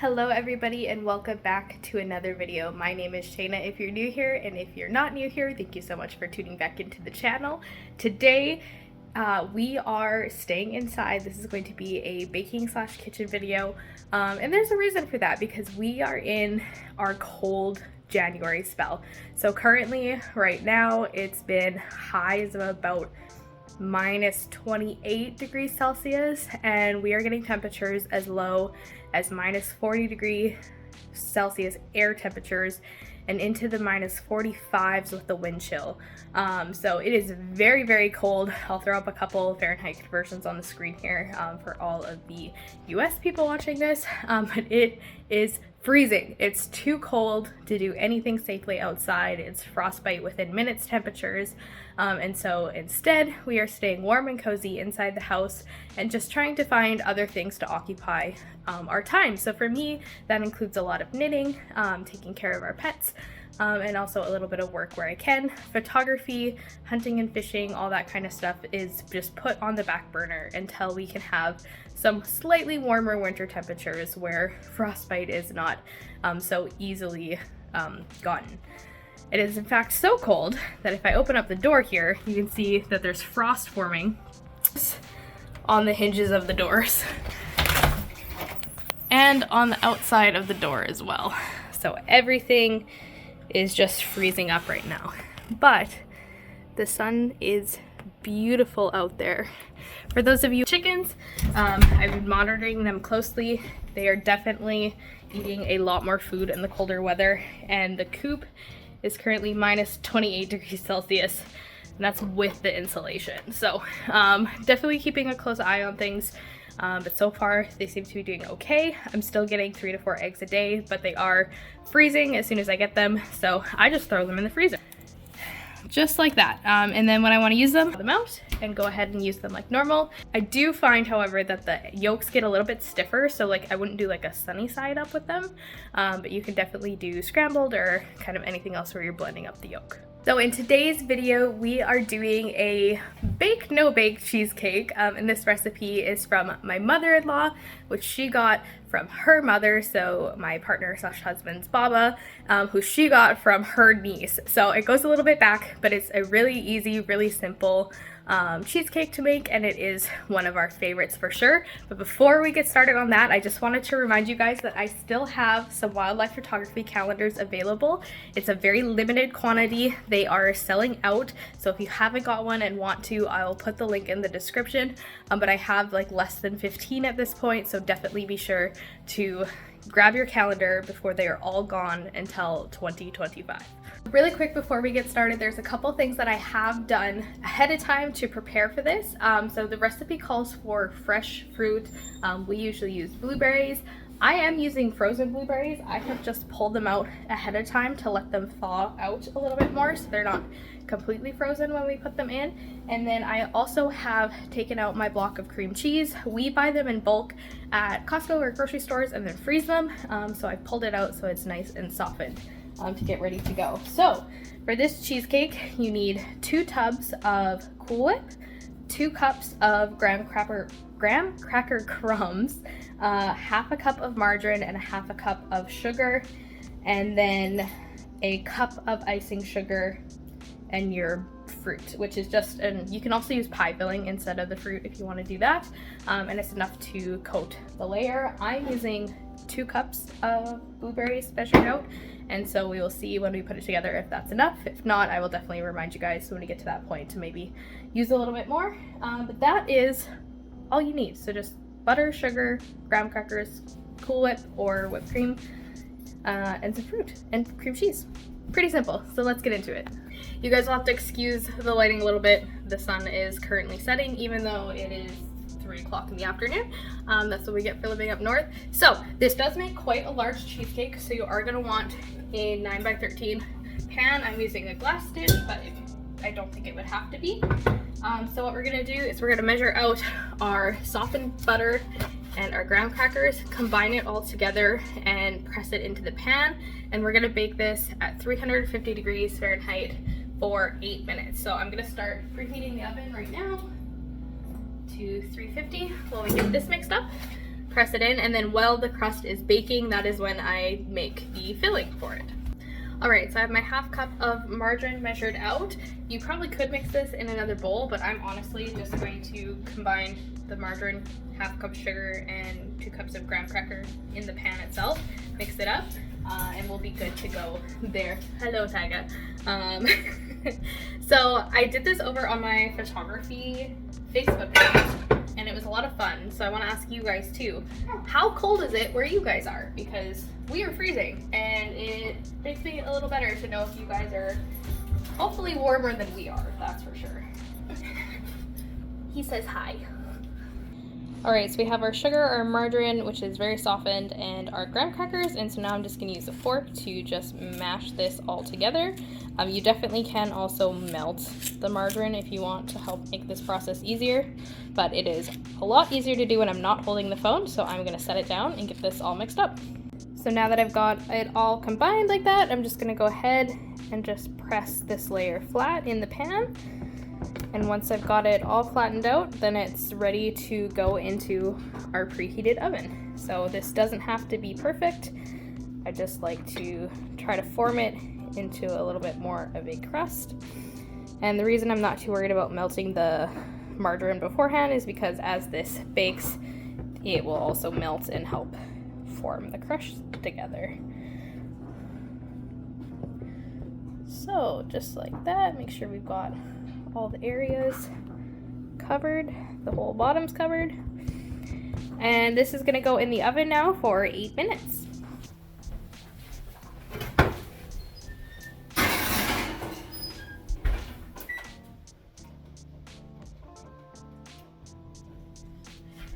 Hello everybody and welcome back to another video. My name is Shayna if you're new here, and if you're not new here, thank you so much for tuning back into the channel. Today we are staying inside. This is going to be a baking slash kitchen video, and there's a reason for that because we are in our cold January spell. So currently right now it's been highs of about minus 28 degrees Celsius, and we are getting temperatures as low as minus 40 degrees Celsius air temperatures and into the minus 45s with the wind chill. So it is very, very cold. I'll throw up a couple Fahrenheit conversions on the screen here for all of the US people watching this, but it is freezing. It's too cold to do anything safely outside. It's frostbite within minutes temperatures. And so instead we are staying warm and cozy inside the house and just trying to find other things to occupy our time. So for me, that includes a lot of knitting, taking care of our pets, and also a little bit of work where I can. Photography, hunting and fishing, all that kind of stuff is just put on the back burner until we can have some slightly warmer winter temperatures where frostbite is not so easily gotten. It is in fact so cold that if I open up the door here, you can see that there's frost forming on the hinges of the doors and on the outside of the door as well. So everything is just freezing up right now. But the sun is beautiful out there. For those of you chickens, I've been monitoring them closely. They are definitely eating a lot more food in the colder weather, and the coop is currently minus 28 degrees Celsius, and that's with the insulation. So definitely keeping a close eye on things, but so far they seem to be doing okay. I'm still getting 3 to 4 eggs a day, but they are freezing as soon as I get them, so I just throw them in the freezer. Just like that. And then when I want to use them out and go ahead and use them like normal. I do find, however, that the yolks get a little bit stiffer, so like I wouldn't do like a sunny side up with them, but you can definitely do scrambled or kind of anything else where you're blending up the yolk. So in today's video, we are doing a bake, no bake cheesecake, and this recipe is from my mother-in-law, which she got from her mother, so my partner slash husband's Baba, who she got from her niece. So it goes a little bit back, but it's a really easy, really simple cheesecake to make, and it is one of our favorites for sure. But before we get started on that, I just wanted to remind you guys that I still have some wildlife photography calendars available. It's a very limited quantity. They are selling out, so if you haven't got one and want to, I'll put the link in the description, but I have like less than 15 at this point, so definitely be sure to grab your calendar before they are all gone until 2025. Really quick before we get started, there's a couple things that I have done ahead of time to prepare for this. So the recipe calls for fresh fruit. We usually use blueberries. I am using frozen blueberries. I have just pulled them out ahead of time to let them thaw out a little bit more so they're not completely frozen when we put them in. And then I also have taken out my block of cream cheese. We buy them in bulk at Costco or grocery stores and then freeze them. So I pulled it out so it's nice and softened to get ready to go. So for this cheesecake, you need 2 tubs of Cool Whip, 2 cups of graham cracker crumbs, half a cup of margarine, and a half a cup of sugar, and then a cup of icing sugar, and your fruit, which is just, and you can also use pie filling instead of the fruit if you want to do that, and it's enough to coat the layer. I'm using 2 cups of blueberries measured out, and so we will see when we put it together if that's enough. If not, I will definitely remind you guys when we get to that point to maybe use a little bit more, but that is all you need. So just butter, sugar, graham crackers, Cool Whip or whipped cream, and some fruit and cream cheese. Pretty simple, so let's get into it. You guys will have to excuse the lighting a little bit. The sun is currently setting even though it is 3 o'clock in the afternoon. That's what we get for living up north. So this does make quite a large cheesecake, so you are going to want a 9x13 pan. I'm using a glass dish, but I don't think it would have to be. So what we're going to do is we're going to measure out our softened butter and our graham crackers, combine it all together and press it into the pan, and we're going to bake this at 350 degrees Fahrenheit for 8 minutes. So I'm going to start preheating the oven right now to 350 while we get this mixed up. press it in, and then while the crust is baking, that is when I make the filling for it. Alright, so I have my half cup of margarine measured out. You probably could mix this in another bowl, but I'm honestly just going to combine the margarine, half cup sugar, and 2 cups of graham cracker in the pan itself, mix it up, and we'll be good to go there. Hello, Tyga. So I did this over on my photography Facebook page, and it was a lot of fun. So I want to ask you guys too, how cold is it where you guys are? Because we are freezing, and it makes me a little better to know if you guys are hopefully warmer than we are, that's for sure. He says hi. Alright, so we have our sugar, our margarine, which is very softened, and our graham crackers, and so now I'm just going to use a fork to just mash this all together. You definitely can also melt the margarine if you want to help make this process easier, but it is a lot easier to do when I'm not holding the phone, so I'm going to set it down and get this all mixed up. So now that I've got it all combined like that, I'm just going to go ahead and just press this layer flat in the pan. And once I've got it all flattened out, then it's ready to go into our preheated oven. So this doesn't have to be perfect. I just like to try to form it into a little bit more of a crust. And the reason I'm not too worried about melting the margarine beforehand is because as this bakes, it will also melt and help form the crust together. So just like that, make sure we've got all the areas covered, the whole bottom's covered. And this is gonna go in the oven now for 8 minutes.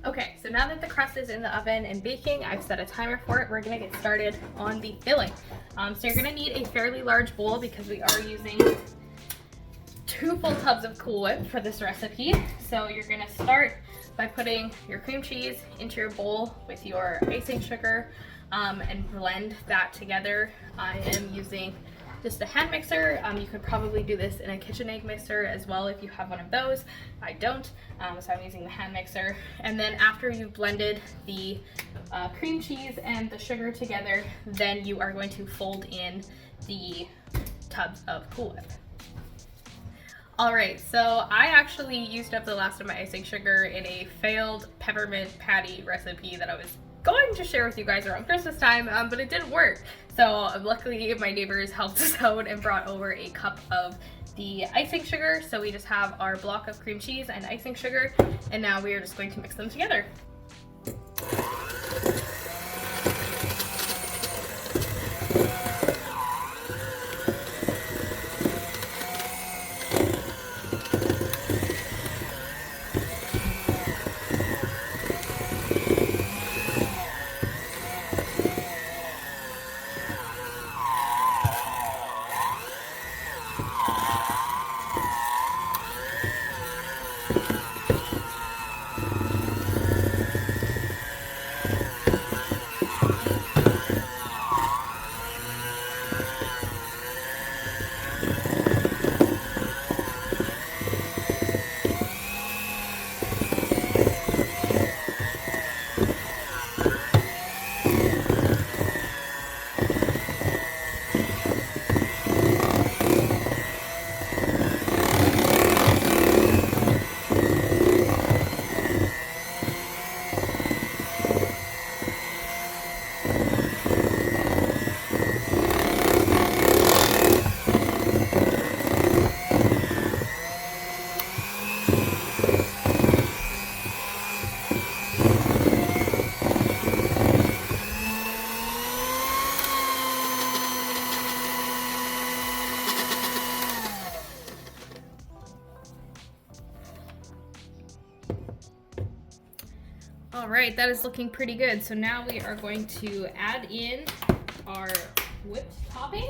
Okay, so now that the crust is in the oven and baking, I've set a timer for it. We're gonna get started on the filling. So you're gonna need a fairly large bowl because we are using 2 full tubs of Cool Whip for this recipe. So you're gonna start by putting your cream cheese into your bowl with your icing sugar and blend that together. I am using just a hand mixer. You could probably do this in a KitchenAid mixer as well if you have one of those. I don't, so I'm using the hand mixer. And then after you've blended the cream cheese and the sugar together, then you are going to fold in the tubs of Cool Whip. Alright, so I actually used up the last of my icing sugar in a failed peppermint patty recipe that I was going to share with you guys around Christmas time, but it didn't work. So luckily my neighbors helped us out and brought over a cup of the icing sugar. So we just have our block of cream cheese and icing sugar, and now we are just going to mix them together. All right, that is looking pretty good. So now we are going to add in our whipped topping.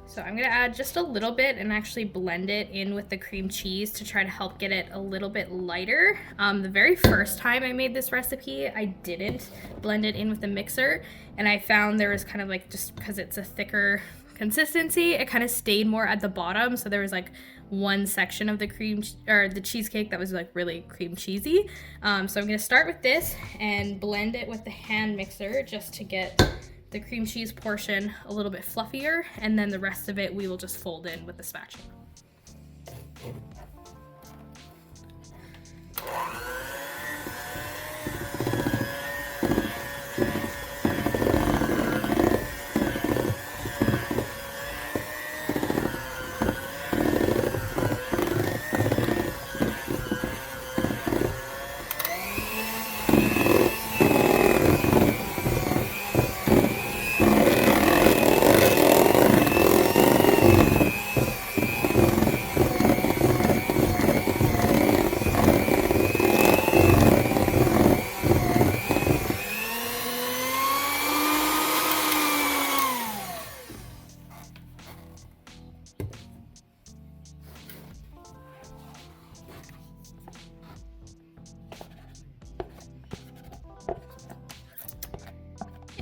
So I'm gonna add just a little bit and actually blend it in with the cream cheese to try to help get it a little bit lighter. The very first time I made this recipe, I didn't blend it in with the mixer, and I found there was kind of like, just because it's a thicker consistency, it kind of stayed more at the bottom, so there was like one section of the the cheesecake that was like really cream cheesy. So I'm gonna start with this and blend it with the hand mixer just to get the cream cheese portion a little bit fluffier, and then the rest of it we will just fold in with the spatula.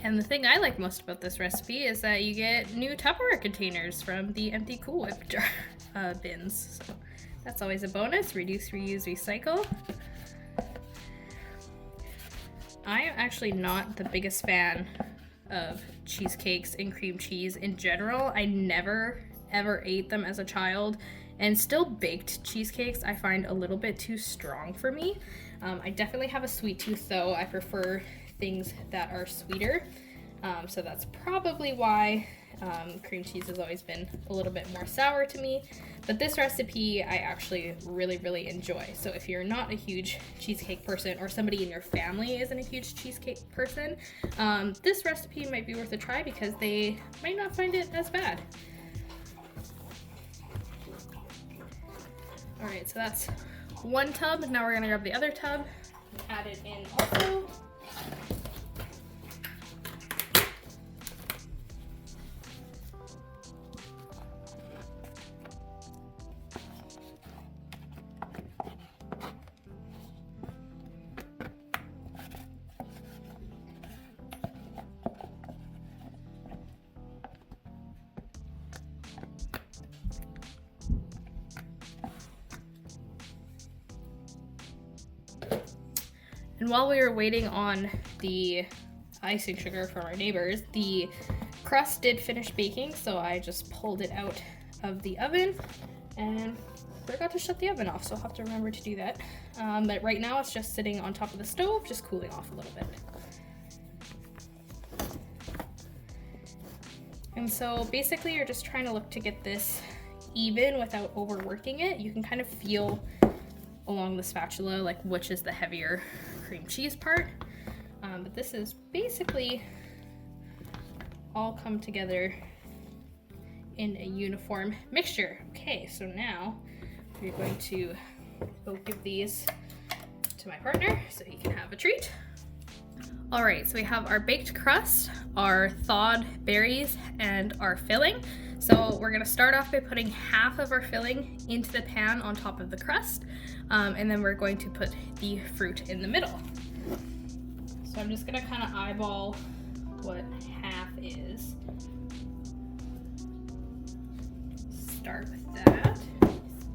And the thing I like most about this recipe is that you get new Tupperware containers from the empty Cool Whip jar, bins. So that's always a bonus. Reduce, reuse, recycle. I am actually not the biggest fan of cheesecakes and cream cheese in general. I never ever ate them as a child, and still baked cheesecakes I find a little bit too strong for me. I definitely have a sweet tooth though. I prefer things that are sweeter, so that's probably why cream cheese has always been a little bit more sour to me. But this recipe I actually really enjoy. So if you're not a huge cheesecake person, or somebody in your family isn't a huge cheesecake person, this recipe might be worth a try because they might not find it as bad. All right, so that's one tub. Now we're gonna grab the other tub and add it in also. And while we were waiting on the icing sugar from our neighbors, the crust did finish baking, so I just pulled it out of the oven and forgot to shut the oven off, so I'll have to remember to do that. But right now it's just sitting on top of the stove, just cooling off a little bit. And so basically you're just trying to look to get this even without overworking it. You can kind of feel along the spatula like which is the heavier cream cheese part, but this is basically all come together in a uniform mixture. Okay, so now we're going to go give these to my partner so he can have a treat. All right, so we have our baked crust, our thawed berries, and our filling. So we're gonna start off by putting half of our filling into the pan on top of the crust, and then we're going to put the fruit in the middle. So I'm just gonna kind of eyeball what half is. Start with that.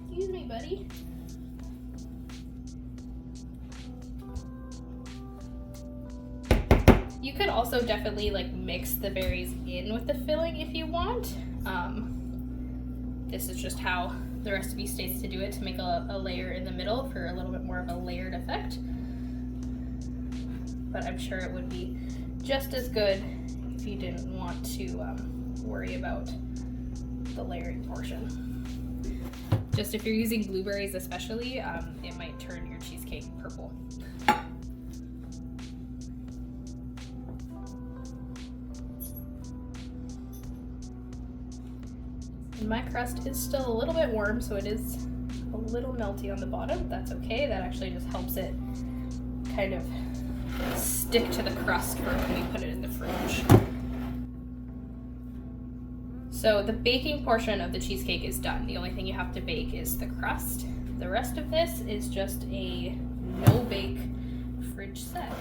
Excuse me, buddy. You could also definitely like mix the berries in with the filling if you want. This is just how the recipe states to do it, to make a layer in the middle for a little bit more of a layered effect. But I'm sure it would be just as good if you didn't want to worry about the layering portion. Just if you're using blueberries especially, it might turn your cheesecake purple. And my crust is still a little bit warm, so it is a little melty on the bottom. That's okay, that actually just helps it kind of stick to the crust for when we put it in the fridge. So the baking portion of the cheesecake is done. The only thing you have to bake is the crust. The rest of this is just a no-bake fridge set.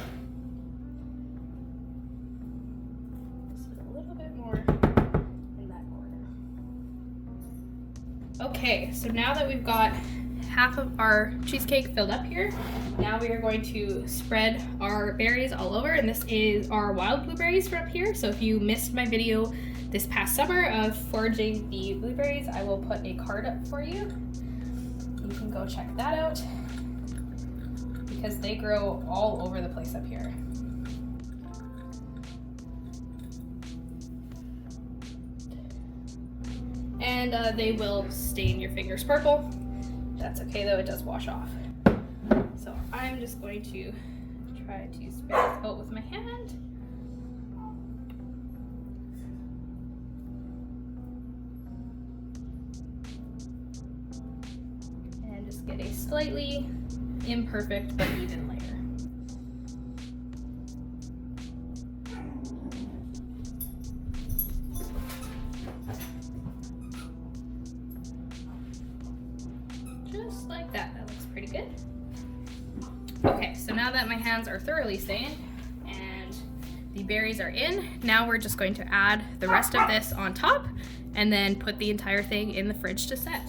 Just a little bit more in that corner. Okay, so now that we've got half of our cheesecake filled up here, now we are going to spread our berries all over, and this is our wild blueberries from up here. So if you missed my video this past summer of foraging the blueberries, I will put a card up for you. You can go check that out because they grow all over the place up here. And they will stain your fingers purple. That's okay though, it does wash off. So I'm just going to try to spread this out with my hand. And just get a slightly imperfect but even layer. Just like that, that looks pretty good. Okay, so now that my hands are thoroughly stained and the berries are in, now we're just going to add the rest of this on top and then put the entire thing in the fridge to set.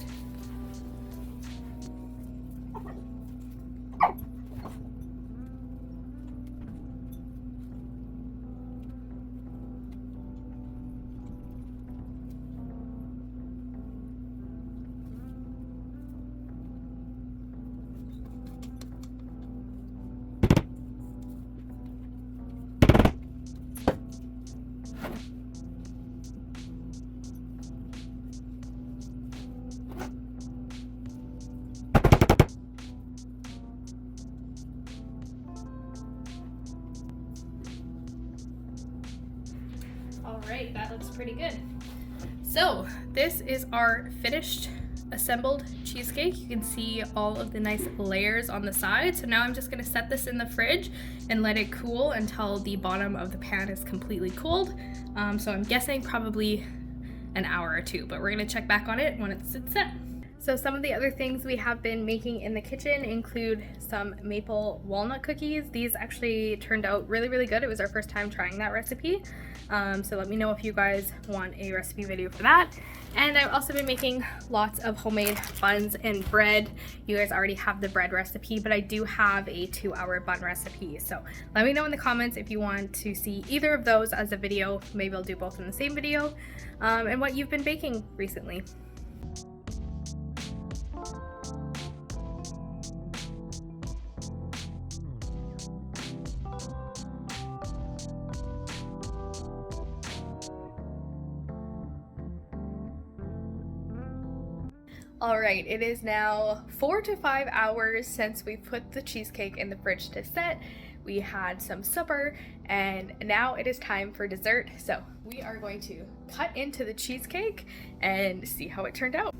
All right, that looks pretty good. So this is our finished assembled cheesecake. You can see all of the nice layers on the side. So now I'm just gonna set this in the fridge and let it cool until the bottom of the pan is completely cooled. So I'm guessing probably an hour or two, but we're gonna check back on it when it's set. So some of the other things we have been making in the kitchen include some maple walnut cookies. These actually turned out really, really good. It was our first time trying that recipe. So let me know if you guys want a recipe video for that. And I've also been making lots of homemade buns and bread. You guys already have the bread recipe, but I do have a 2-hour bun recipe. So let me know in the comments if you want to see either of those as a video. Maybe I'll do both in the same video. And what you've been baking recently. All right, it is now 4 to 5 hours since we put the cheesecake in the fridge to set. We had some supper and now it is time for dessert. So we are going to cut into the cheesecake and see how it turned out.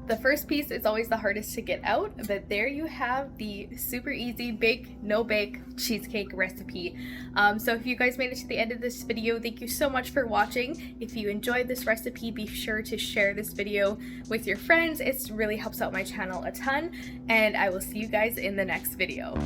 The first piece is always the hardest to get out, but there you have the super easy bake, no bake cheesecake recipe. So if you guys made it to the end of this video, thank you so much for watching. If you enjoyed this recipe, be sure to share this video with your friends. It really helps out my channel a ton, and I will see you guys in the next video.